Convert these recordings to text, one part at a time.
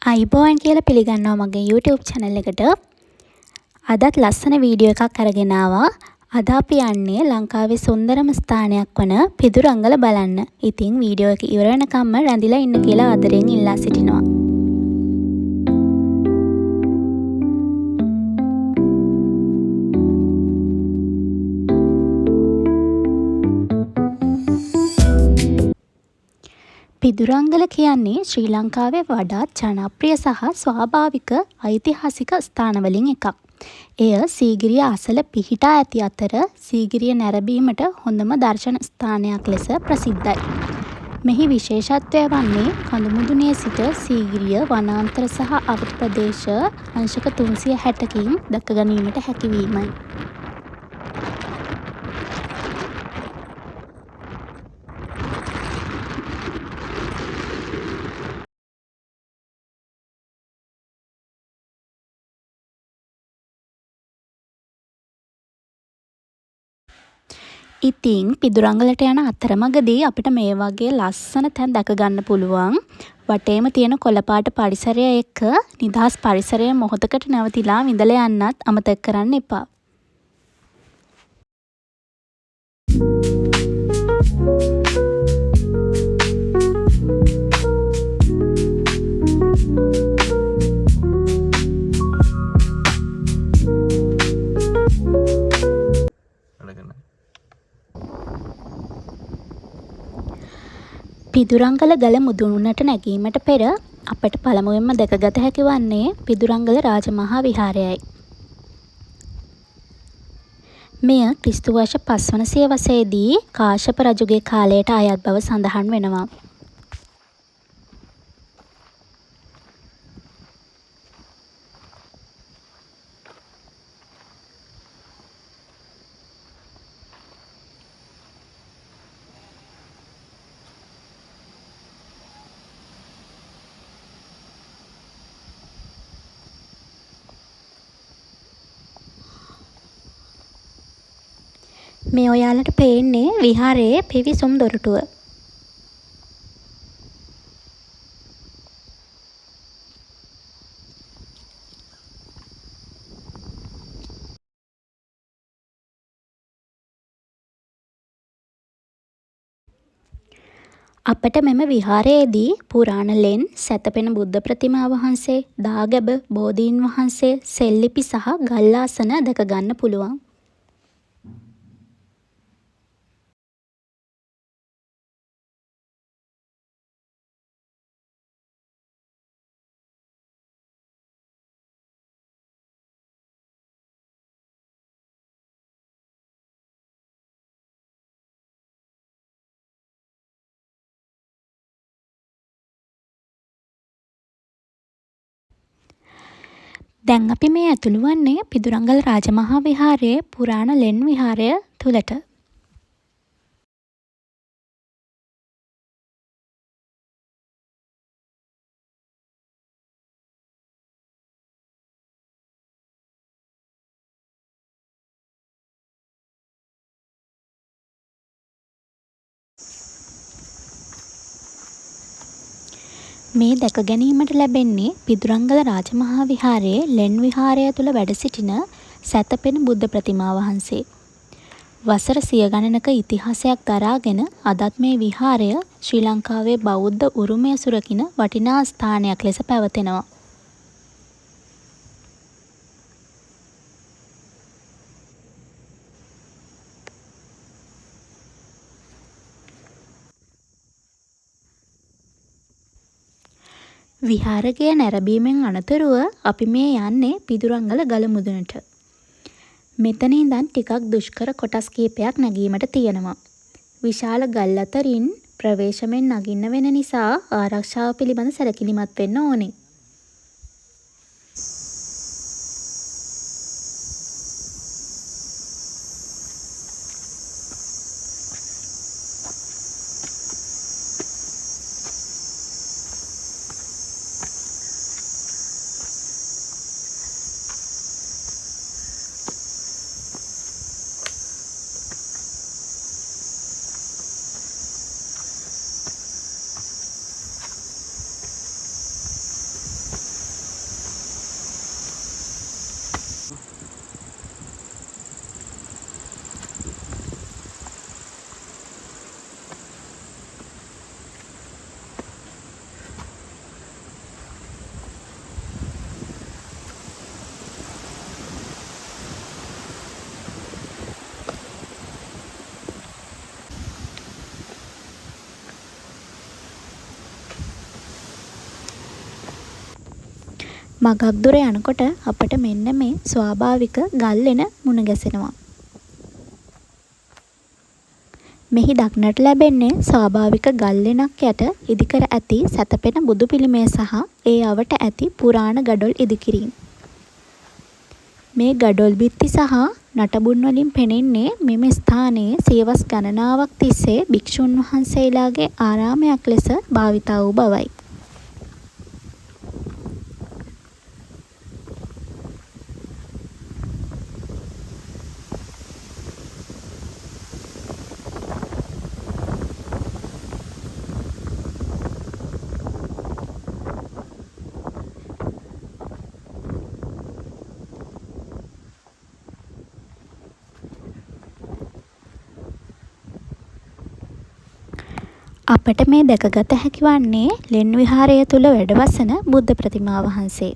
අයිබෝවන් කියලා පිළිගන්නවා මගේ YouTube channel එකට. අදත් ලස්සන වීඩියෝ එකක් අරගෙන ආවා. අද අපි යන්නේ ලංකාවේ සුන්දරම ස්ථානයක් වන පිදුරංගල බලන්න. ඉතින් වීඩියෝ එක ඉවර වෙනකම්ම රැඳිලා ඉන්න කියලා ආදරෙන් ඉල්ලා සිටිනවා. පිදුරංගල කියන්නේ ශ්‍රී ලංකාවේ වඩාත් ජනප්‍රිය සහ ස්වාභාවික ඓතිහාසික ස්ථානවලින් එකක්. එය සීගිරිය අසල පිහිටා ඇති අතර සීගිරිය නැරඹීමට හොඳම දර්ශන ස්ථානයක් ලෙස ප්‍රසිද්ධයි. මෙහි විශේෂත්වය වන්නේ කඳුමුදුනේ සිට සීගිරිය වනාන්තර සහ අවට ප්‍රදේශ අංශක 360කින් දැක ගැනීමට හැකිවීමයි. ඉතින් පිදුරංගලට යන අතරමඟදී අපිට මේ වගේ ලස්සන තැන් දැක ගන්න පුළුවන්. වටේම තියෙන කොළපාට පරිසරය එක්ක නිදහස් පරිසරයේ මොහොතකට නැවතිලා විඳලා යන්නත් අමතක කරන්න එපා. පිදුරංගල ගල මුදුනට නැගීමට පෙර අපට පළමුවෙන්ම දැකගත හැකි වන්නේ පිදුරංගල රාජමහා විහාරයයි. මෙය ක්‍රිස්තු වර්ෂ 5 වන සියවසේදී කාශ්‍යප රජුගේ කාලයට අයත් බව සඳහන් වෙනවා. මේ ඔයාලට පේන්නේ විහාරයේ පිවිසුම් දොරටුව. අපට මෙම විහාරයේදී පුරාණ ලෙන්, සැතපෙන බුද්ධ ප්‍රතිමා වහන්සේ, දාගැබ, බෝධීන් වහන්සේ, සෙල්ලිපි සහ ගල්ආසන දැක ගන්න පුළුවන්. දැන් අපි මේ ඇතුළු වන්නේ පිදුරංගල රාජමහා විහාරයේ පුරාණ ලෙන් විහාරය තුළට. මේ දැක ගැනීමට ලැබෙන්නේ පිදුරංගල රාජමහා විහාරයේ ලෙන් විහාරය තුළ වැඩ සිටින සැතපෙන බුද්ධ ප්‍රතිමා වහන්සේ. වසර සිය ගණනක ඉතිහාසයක් දරාගෙන අදත් මේ විහාරය ශ්‍රී ලංකාවේ බෞද්ධ උරුමය සුරකින වටිනා ස්ථානයක් ලෙස පැවතෙනවා. විහාරකය නැරඹීමෙන් අනතුරුව අපි මේ යන්නේ පිදුරංගල ගල මුදුනට. මෙතන ඉඳන් ටිකක් දුෂ්කර කොටස් කීපයක් නැගීමට තියෙනවා. විශාල ගල් අතරින් ප්‍රවේශමෙන් නගින්න වෙන නිසා ආරක්ෂාව පිළිබඳ සැලකිලිමත් වෙන්න ඕනේ. මගක් දුර යනකොට අපට මෙන්න මේ ස්වාභාවික ගල්ලෙන මුණ ගැසෙනවා. මෙහි දක්නට ලැබෙන්නේ ස්වාභාවික ගල්ලෙනක් යට ඉදිකර ඇති සැතපෙන බුදු පිළිමය සහ ඒ අවට ඇති පුරාණ ගඩොල් ඉදිකිරීම. මේ ගඩොල් බිත්ති සහ නටබුන් වලින් පෙනෙන්නේ මෙම ස්ථානයේ සියවස් ගණනාවක් තිස්සේ භික්ෂුන් වහන්සේලාගේ ආරාමයක් ලෙස භාවිතා වූ බවයි. අපට මේ දැකගත හැකි වන්නේ ලෙන් විහාරය තුල වැඩවසන බුද්ධ ප්‍රතිමා වහන්සේ.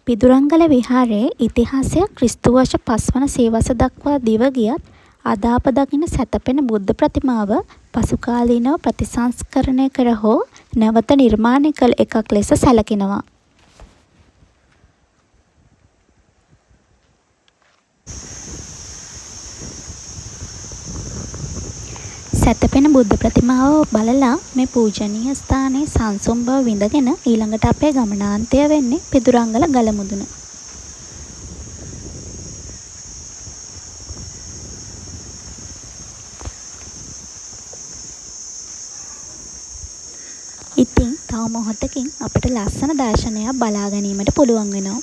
පිදුරංගල විහාරයේ ඉතිහාසය ක්‍රිස්තු වර්ෂ 5 වන සියවස දක්වා දිව ගියත් අද අප දකින සැතපෙන බුද්ධ ප්‍රතිමාව පසු කාලීනව ප්‍රතිසංස්කරණය කර හෝ නැවත නිර්මාණය කළ එකක් ලෙස සැලකෙනවා. සැතපෙන බුද්ධ ප්‍රතිමාව බලලා මේ පූජනීය ස්ථානයේ සංසුම් බව විඳගෙන ඊළඟට අපේ ගමනාන්තය වෙන්නේ පිදුරංගල ගල මුදුන. ඉතින් තව මොහොතකින් අපිට ලස්සන දර්ශනයක් බලා ගැනීමට පුළුවන් වෙනවා.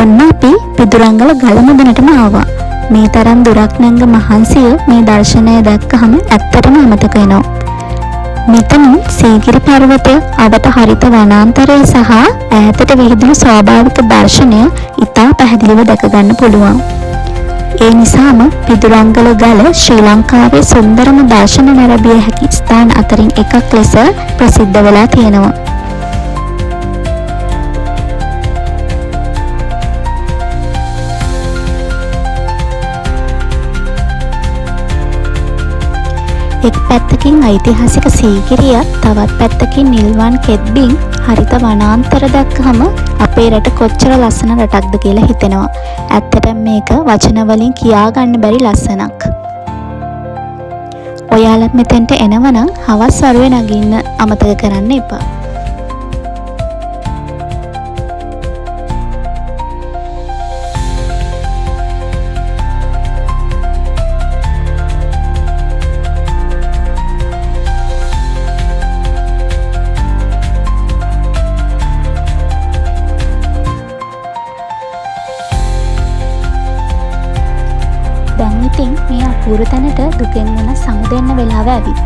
ඔන්න අපි පිදුරංගල ගල මුදුනටම ආවා. මේ තරම් දුරක් නැංග මහන්සිය මේ දර්ශනය දැක්කහම ඇත්තටම අමතක වෙනවා. මෙතන සීගිරි පර්වතය, අවට හරිත වනාන්තරය සහ ඈතට විහිදුණු ස්වාභාවික දර්ශනය ඉතා පැහැදිලිව දැක ගන්න පුළුවන්. ඒ නිසාම පිදුරංගල ගල ශ්‍රී ලංකාවේ සුන්දරම දර්ශන නැරඹිය හැකි ස්ථාන අතරින් එකක් ලෙස ප්‍රසිද්ධ වෙලා තියෙනවා. එක් පැත්තකින් ඓතිහාසික සීගිරියක්, තවත් පැත්තකින් නිල්වන් කෙත්බිම් හරිත වනාන්තර දැක්කහම අපේ රට කොච්චර ලස්සන රටක්ද කියලා හිතෙනවා. ඇත්තටම මේක වචන වලින් කියා ගන්න බැරි ලස්සනක්. ඔයාලත් මෙතෙන්ට එනවනම් හවස් වරුවේ නගින්න අමතක කරන්න එපා. දැන් ඉතින් මේ අපූර්ව තැනට දුකෙන් වන සමුදෙන්න වෙලාව ඇවිත්.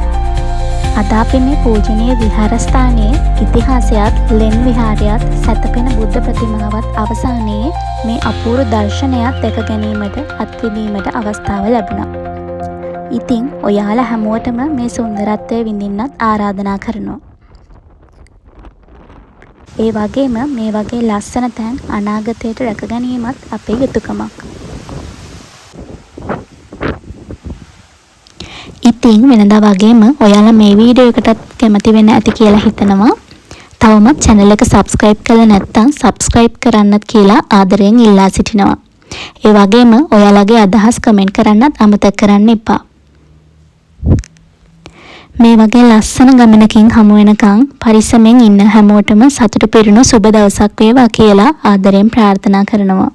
අද අපි මේ පූජනීය විහාරස්ථානයේ ඉතිහාසයත්, ලෙන් විහාරයත්, සැතපෙන බුද්ධ ප්‍රතිමාවත් අවසානයේ මේ අපූර්ව දර්ශනයත් දැක ගැනීමට, අත්විඳීමට අවස්ථාව ලැබුණා. ඉතින් ඔයාලා හැමෝටම මේ සුන්දරත්වය විඳින්නත් ආරාධනා කරනවා. ඒ වගේම මේ වගේ ලස්සන තැන් අනාගතයට රැක ගැනීමත් අපේ යුතුකමක්. ඉතින් වෙනදා වගේම ඔයාලා මේ වීඩියෝ එකටත් කැමති වෙන්න ඇති කියලා හිතනවා. තවමත් channel එක subscribe කරලා නැත්නම් subscribe කරන්නත් කියලා ආදරයෙන් ඉල්ලා සිටිනවා. ඒ වගේම ඔයාලගේ අදහස් comment කරන්නත් අමතක කරන්න එපා. මේ වගේ ලස්සන ගමනකින් හමු වෙනකන් පරිස්සමෙන් ඉන්න හැමෝටම සතුට පිරුණු සුබ දවසක් වේවා කියලා ආදරයෙන් ප්‍රාර්ථනා කරනවා.